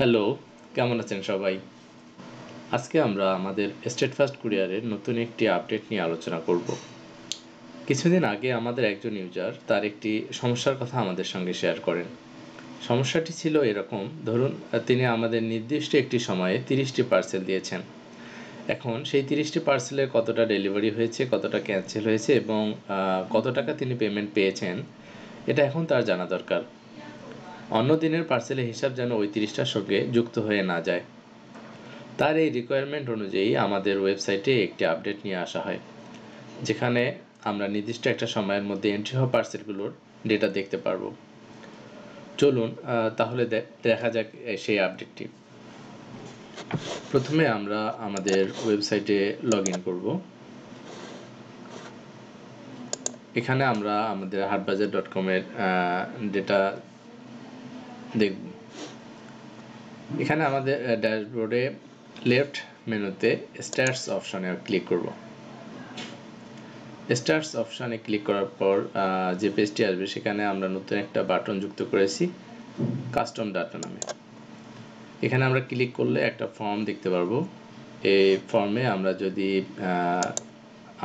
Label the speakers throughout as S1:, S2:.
S1: Hello, কেমন আছেন সবাই? আজকে আমরা আমাদের স্টেট ফার্স্ট কুরিয়ারের নতুন একটি আপডেট নিয়ে আলোচনা করব। কিছুদিন আগে আমাদের একজন ইউজার তার একটি সমস্যার কথা আমাদের সঙ্গে শেয়ার করেন। সমস্যাটি ছিল এরকম, ধরুন তিনি আমাদের নির্দিষ্ট একটি সময়ে 30টি পার্সেল দিয়েছেন। এখন সেই 30টি পার্সেলের কতটা ডেলিভারি হয়েছে, কতটা ক্যান্সেল হয়েছে এবং কত টাকা তিনি পেমেন্ট পেয়েছেন, এটা এখন তার জানা দরকার। অন্য দিনের পার্সেলের হিসাব যেন ওই 30টার সঙ্গে যুক্ত হয়ে না যায়। তার এই রিকোয়ারমেন্ট অনুযায়ী আমাদের ওয়েবসাইটে একটি আপডেট নিয়ে আসা হয়, যেখানে আমরা নির্দিষ্ট একটা সময়ের মধ্যে এন্ট্রি হওয়া পার্সেলগুলোর ডেটা দেখতে পারবো। চলুন তাহলে দেখা যাক সেই আপডেটটি। প্রথমে আমরা আমাদের ওয়েবসাইটে লগ ইন করব। এখানে আমরা আমাদের হাটবাজার.com এর ডেটা দেখব। এখানে আমাদের ড্যাশবোর্ডে লেফট মেনুতে স্ট্যাটস অপশনে ক্লিক করব। স্ট্যাটস অপশানে ক্লিক করার পর যে পেজটি আসবে সেখানে আমরা নতুন একটা বাটন যুক্ত করেছি, কাস্টম ডাটা নামে। এখানে আমরা ক্লিক করলে একটা ফর্ম দেখতে পারবো। এই ফর্মে আমরা যদি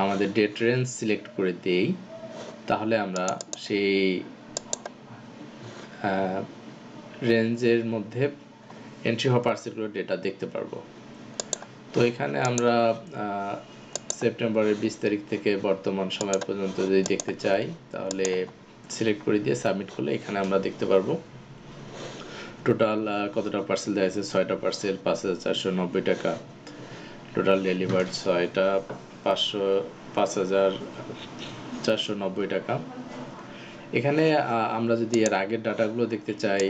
S1: আমাদের ডেট রেঞ্জ সিলেক্ট করে দেই, তাহলে আমরা সেই রেঞ্জের মধ্যে এন্ট্রি হওয়া পার্সেলগুলোর ডেটা দেখতে পারবো। তো এখানে আমরা সেপ্টেম্বরের 20 তারিখ থেকে বর্তমান সময় পর্যন্ত যদি দেখতে চাই, তাহলে সিলেক্ট করে দিয়ে সাবমিট করলে এখানে আমরা দেখতে পারবো টোটাল কতটা পার্সেল দেওয়া হয়েছে। 6টা পার্সেল, 5,490 টাকা। টোটাল ডেলিভার্ড 6টা, 5,490 টাকা। এখানে আমরা যদি এর আগের ডাটাগুলো দেখতে চাই,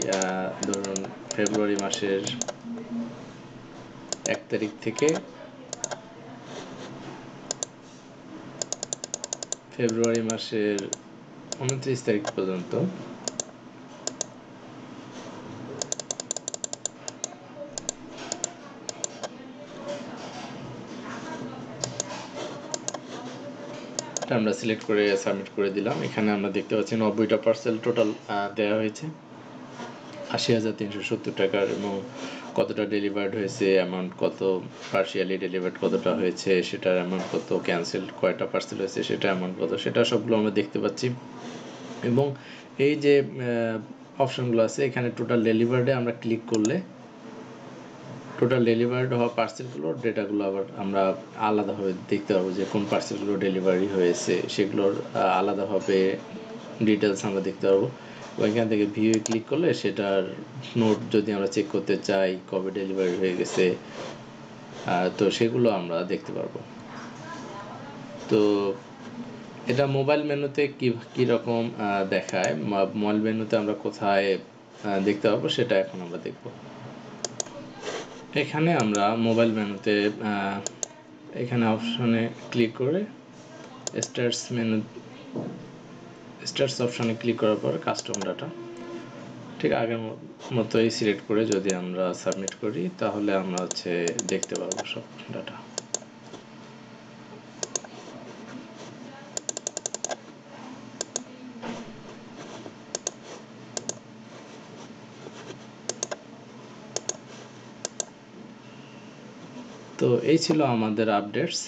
S1: ধরুন ফেব্রুয়ারি মাসের 1 তারিখ থেকে ফেব্রুয়ারি মাসের 29 তারিখ পর্যন্ত, আমরা সিলেক্ট করে সাবমিট করে দিলাম। এখানে আমরা দেখতে পাচ্ছি 90টা পার্সেল টোটাল দেওয়া হয়েছে 80,370 টাকার, এবং কতটা ডেলিভার্ড হয়েছে, অ্যামাউন্ট কত, পার্শিয়ালি ডেলিভার্ড কতটা হয়েছে সেটার অ্যামাউন্ট কত, ক্যান্সেল কয়টা পার্সেল হয়েছে সেটা অ্যামাউন্ট কত, সেটা সবগুলো আমরা দেখতে পাচ্ছি। এবং এই যে অপশনগুলো আছে, এখানে টোটাল ডেলিভার্ডে আমরা ক্লিক করলে টোটাল ডেলিভার্ড হওয়া পার্সেলগুলোর ডেটাগুলো আবার আমরা আলাদাভাবে দেখতে পারবো, যে কোন পার্সেলগুলো ডেলিভারি হয়েছে সেগুলোর আলাদাভাবে ডিটেলস আমরা দেখতে পারবো। ওইখান থেকে ভিউ ক্লিক করলে সেটার নোট যদি আমরা চেক করতে চাই, কবে ডেলিভারি হয়ে গেছে, তো সেগুলো আমরা দেখতে পারবো। তো এটা মোবাইল মেনুতে কী রকম দেখায়, মোবাইল মেনুতে আমরা কোথায় দেখতে পারবো সেটা এখন আমরা দেখব। এখানে আমরা মোবাইল মেনুতে এখানে অপশনে ক্লিক করে স্ট্যাটস অপশনে ক্লিক করার পর কাস্টম ডাটা ঠিক আগের মতোই সিলেক্ট করে যদি আমরা সাবমিট করি, তাহলে আমরা দেখতে পারবো সব ডাটা। তো এই ছিল আমাদের আপডেটস।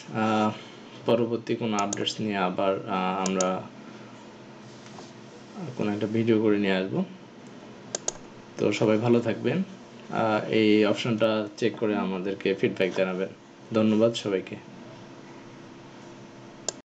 S1: পরবর্তী কোনো আপডেটস নিয়ে আবার আমরা কোনো একটা ভিডিও করে নিয়ে আসবো। তো সবাই ভালো থাকবেন, এই অপশনটা চেক করে আমাদেরকে ফিডব্যাক জানাবেন। ধন্যবাদ সবাইকে।